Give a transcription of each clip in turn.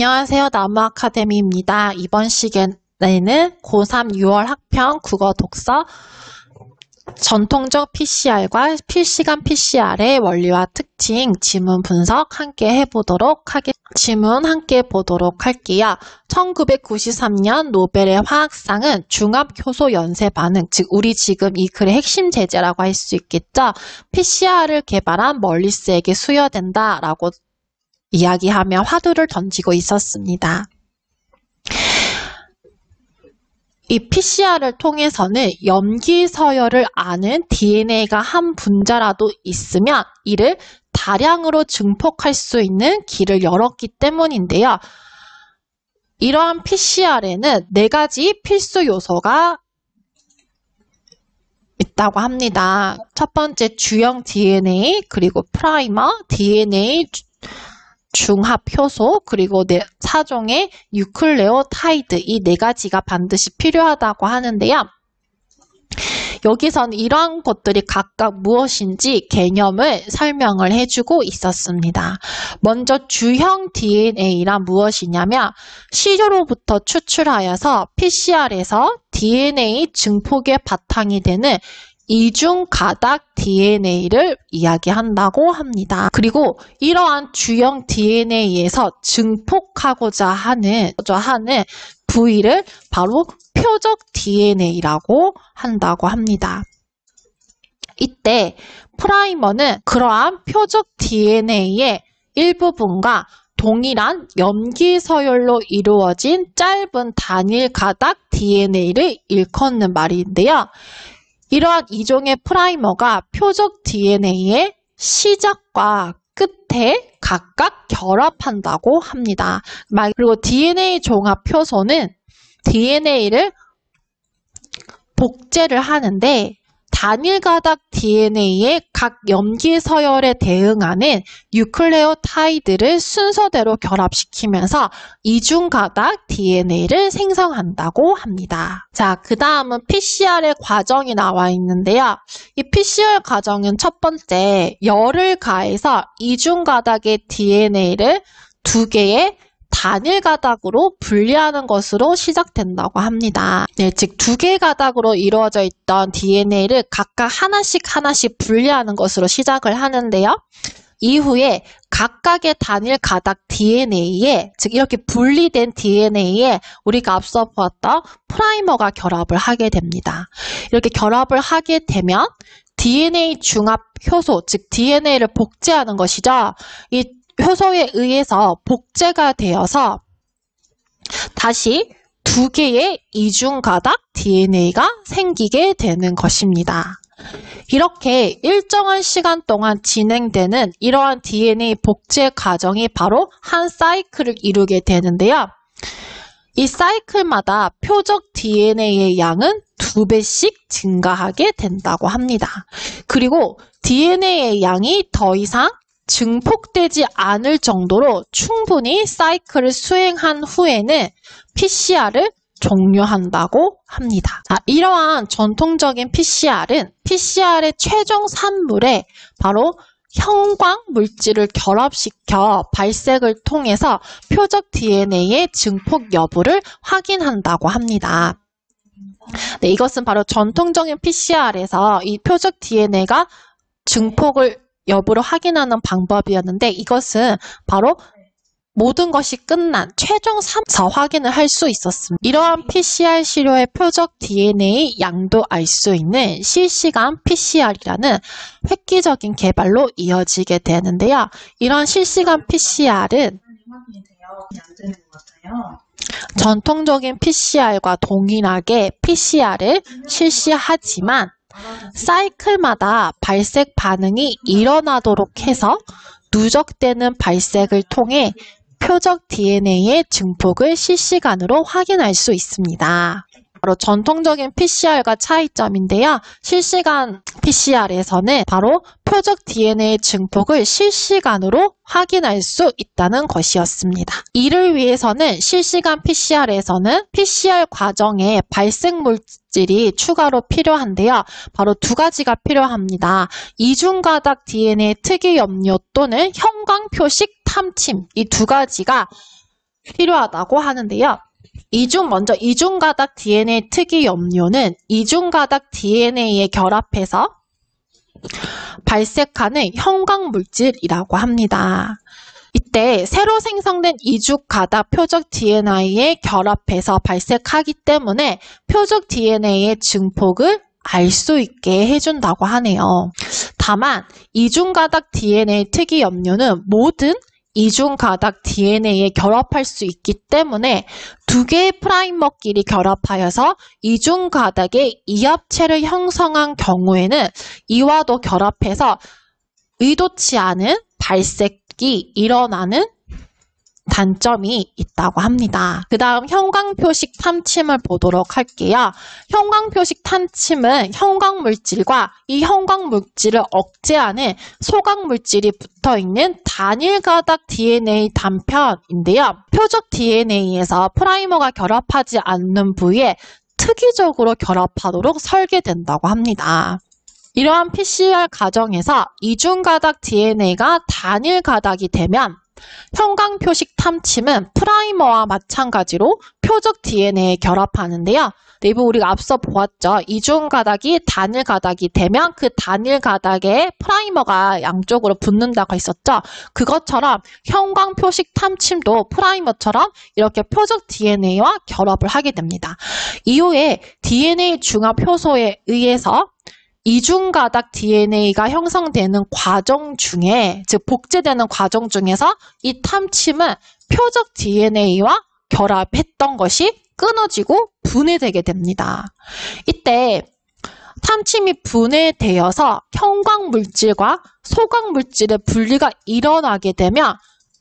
안녕하세요. 나무아카데미입니다. 이번 시간에는 고3 6월 학평 국어 독서 전통적 PCR과 실시간 PCR의 원리와 특징, 지문 분석 함께 지문 함께 보도록 할게요. 1993년 노벨의 화학상은 중합효소 연쇄 반응, 즉 우리 지금 이 글의 핵심 제재라고 할 수 있겠죠. PCR을 개발한 멀리스에게 수여된다라고 이야기하며 화두를 던지고 있었습니다. 이 PCR을 통해서는 염기 서열을 아는 DNA가 한 분자라도 있으면 이를 다량으로 증폭할 수 있는 길을 열었기 때문인데요. 이러한 PCR에는 4가지 필수 요소가 있다고 합니다. 첫 번째 주형 DNA, 그리고 프라이머, DNA 중합 효소, 그리고 4종의 뉴클레오타이드, 이 4가지가 반드시 필요하다고 하는데요. 여기서는 이러한 것들이 각각 무엇인지 개념을 설명을 해주고 있었습니다. 먼저 주형 DNA란 무엇이냐면 시료로부터 추출하여서 PCR에서 DNA 증폭의 바탕이 되는 이중가닥 DNA를 이야기한다고 합니다. 그리고 이러한 주형 DNA에서 증폭하고자 하는 부위를 바로 표적 DNA라고 한다고 합니다. 이때 프라이머는 그러한 표적 DNA의 일부분과 동일한 염기 서열로 이루어진 짧은 단일 가닥 DNA를 일컫는 말인데요. 이러한 이종의 프라이머가 표적 DNA의 시작과 끝에 각각 결합한다고 합니다. 그리고 DNA 종합 효소는 DNA를 복제를 하는데 단일 가닥 DNA의 각 염기 서열에 대응하는 뉴클레오타이드를 순서대로 결합시키면서 이중 가닥 DNA를 생성한다고 합니다. 자, 그 다음은 PCR의 과정이 나와 있는데요. 이 PCR 과정은 첫 번째, 열을 가해서 이중 가닥의 DNA를 2개의 단일 가닥으로 분리하는 것으로 시작된다고 합니다. 네, 즉 2개의 가닥으로 이루어져 있던 DNA를 각각 하나씩 분리하는 것으로 시작을 하는데요. 이후에 각각의 단일 가닥 DNA에, 즉 이렇게 분리된 DNA에 우리가 앞서 보았던 프라이머가 결합을 하게 됩니다. 이렇게 결합을 하게 되면 DNA 중합 효소, 즉 DNA를 복제하는 것이죠. 이 효소에 의해서 복제가 되어서 다시 2개의 이중가닥 DNA가 생기게 되는 것입니다. 이렇게 일정한 시간 동안 진행되는 이러한 DNA 복제 과정이 바로 한 사이클을 이루게 되는데요. 이 사이클마다 표적 DNA의 양은 2배씩 증가하게 된다고 합니다. 그리고 DNA의 양이 더 이상 증폭되지 않을 정도로 충분히 사이클을 수행한 후에는 PCR을 종료한다고 합니다. 자, 이러한 전통적인 PCR은 PCR의 최종 산물에 바로 형광 물질을 결합시켜 발색을 통해서 표적 DNA의 증폭 여부를 확인한다고 합니다. 네, 이것은 바로 전통적인 PCR에서 이 표적 DNA가 증폭을 여부를 확인하는 방법이었는데 이것은 바로 모든 것이 끝난 최종 3차 확인을 할 수 있었습니다. 이러한 PCR 시료의 표적 DNA 양도 알 수 있는 실시간 PCR이라는 획기적인 개발로 이어지게 되는데요. 이런 실시간 PCR은 전통적인 PCR과 동일하게 PCR을 실시하지만 사이클마다 발색 반응이 일어나도록 해서 누적되는 발색을 통해 표적 DNA의 증폭을 실시간으로 확인할 수 있습니다. 바로 전통적인 PCR과 차이점인데요. 실시간 PCR에서는 바로 표적 DNA 증폭을 실시간으로 확인할 수 있다는 것이었습니다. 이를 위해서는 실시간 PCR에서는 PCR 과정에 발색 물질이 추가로 필요한데요. 바로 2가지가 필요합니다. 이중가닥 DNA 특이 염료 또는 형광 표식 탐침, 이 2가지가 필요하다고 하는데요. 먼저 이중가닥 DNA 특이 염료는 이중가닥 DNA에 결합해서 발색하는 형광물질이라고 합니다. 이때 새로 생성된 이중가닥 표적 DNA에 결합해서 발색하기 때문에 표적 DNA의 증폭을 알 수 있게 해준다고 하네요. 다만 이중가닥 DNA 특이 염료는 모든 이중가닥 DNA에 결합할 수 있기 때문에 두 개의 프라이머끼리 결합하여서 이중가닥의 이합체를 형성한 경우에는 이와도 결합해서 의도치 않은 발색이 일어나는 단점이 있다고 합니다. 그 다음 형광표식 탐침을 보도록 할게요. 형광표식 탐침은 형광물질과 이 형광물질을 억제하는 소각물질이 붙어있는 단일가닥 DNA 단편인데요. 표적 DNA에서 프라이머가 결합하지 않는 부위에 특이적으로 결합하도록 설계된다고 합니다. 이러한 PCR 과정에서 이중가닥 DNA가 단일가닥이 되면 형광표식 탐침은 프라이머와 마찬가지로 표적 DNA에 결합하는데요. 내부 우리가 앞서 보았죠. 이중가닥이 단일가닥이 되면 그 단일가닥에 프라이머가 양쪽으로 붙는다고 했었죠. 그것처럼 형광표식 탐침도 프라이머처럼 이렇게 표적 DNA와 결합을 하게 됩니다. 이후에 DNA 중합 효소에 의해서 이중가닥 DNA가 형성되는 과정 중에, 즉 복제되는 과정 중에서 이 탐침은 표적 DNA와 결합했던 것이 끊어지고 분해되게 됩니다. 이때 탐침이 분해되어서 형광물질과 소각물질의 분리가 일어나게 되면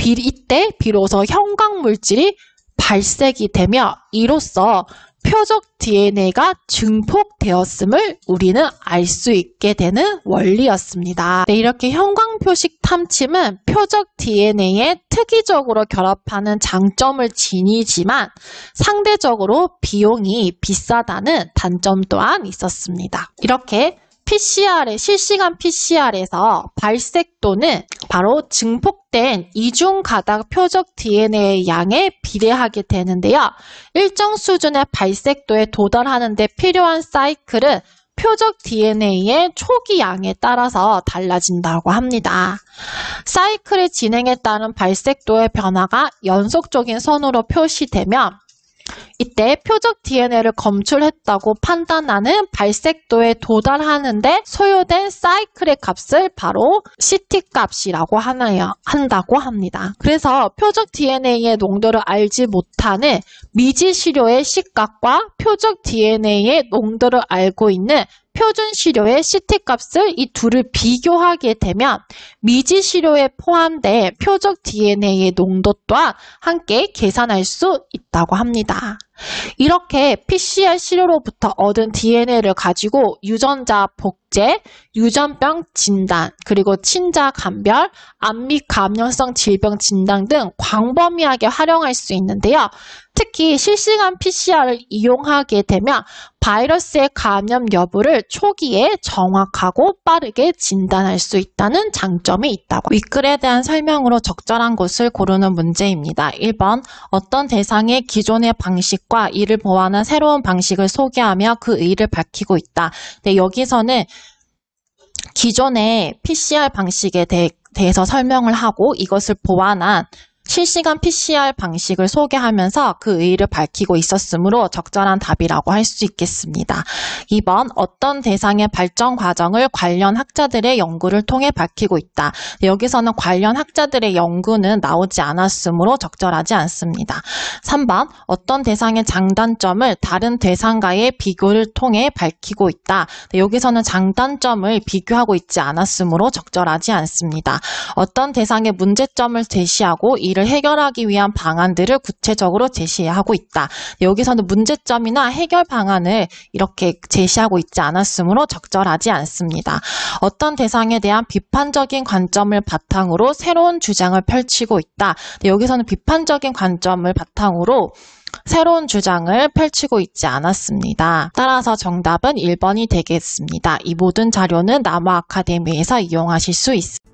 이때 비로소 형광물질이 발색이 되며 이로써 표적 DNA가 증폭되었음을 우리는 알 수 있게 되는 원리였습니다. 네, 이렇게 형광표식 탐침은 표적 DNA에 특이적으로 결합하는 장점을 지니지만 상대적으로 비용이 비싸다는 단점 또한 있었습니다. 이렇게 실시간 PCR에서 발색도는 바로 증폭된 이중가닥 표적 DNA의 양에 비례하게 되는데요. 일정 수준의 발색도에 도달하는 데 필요한 사이클은 표적 DNA의 초기 양에 따라서 달라진다고 합니다. 사이클의 진행에 따른 발색도의 변화가 연속적인 선으로 표시되면 이때 표적 DNA를 검출했다고 판단하는 발색도에 도달하는데 소요된 사이클의 값을 바로 CT 값이라고 한다고 합니다. 그래서 표적 DNA의 농도를 알지 못하는 미지시료의 C값과 표적 DNA의 농도를 알고 있는 표준시료의 CT값을 이 둘을 비교하게 되면 미지시료에 포함된 표적 DNA의 농도 또한 함께 계산할 수 있다고 합니다. 이렇게 PCR 시료로부터 얻은 DNA를 가지고 유전자 복제, 유전병 진단, 그리고 친자 감별, 암믹 감염성 질병 진단 등 광범위하게 활용할 수 있는데요. 특히 실시간 PCR을 이용하게 되면 바이러스의 감염 여부를 초기에 정확하고 빠르게 진단할 수 있다는 장점이 있다고. 윗글에 대한 설명으로 적절한 것을 고르는 문제입니다. 1번, 어떤 대상의 기존의 방식과 이를 보완한 새로운 방식을 소개하며 그 의의를 밝히고 있다. 네, 여기서는 기존의 PCR 방식에 대해서 설명을 하고 이것을 보완한 실시간 PCR 방식을 소개하면서 그 의의를 밝히고 있었으므로 적절한 답이라고 할 수 있겠습니다. 2번, 어떤 대상의 발전 과정을 관련 학자들의 연구를 통해 밝히고 있다. 여기서는 관련 학자들의 연구는 나오지 않았으므로 적절하지 않습니다. 3번, 어떤 대상의 장단점을 다른 대상과의 비교를 통해 밝히고 있다. 여기서는 장단점을 비교하고 있지 않았으므로 적절하지 않습니다. 어떤 대상의 문제점을 제시하고 이를 해결하기 위한 방안들을 구체적으로 제시하고 있다. 여기서는 문제점이나 해결 방안을 이렇게 제시하고 있지 않았으므로 적절하지 않습니다. 어떤 대상에 대한 비판적인 관점을 바탕으로 새로운 주장을 펼치고 있다. 여기서는 비판적인 관점을 바탕으로 새로운 주장을 펼치고 있지 않았습니다. 따라서 정답은 1번이 되겠습니다. 이 모든 자료는 나무 아카데미에서 이용하실 수 있습니다.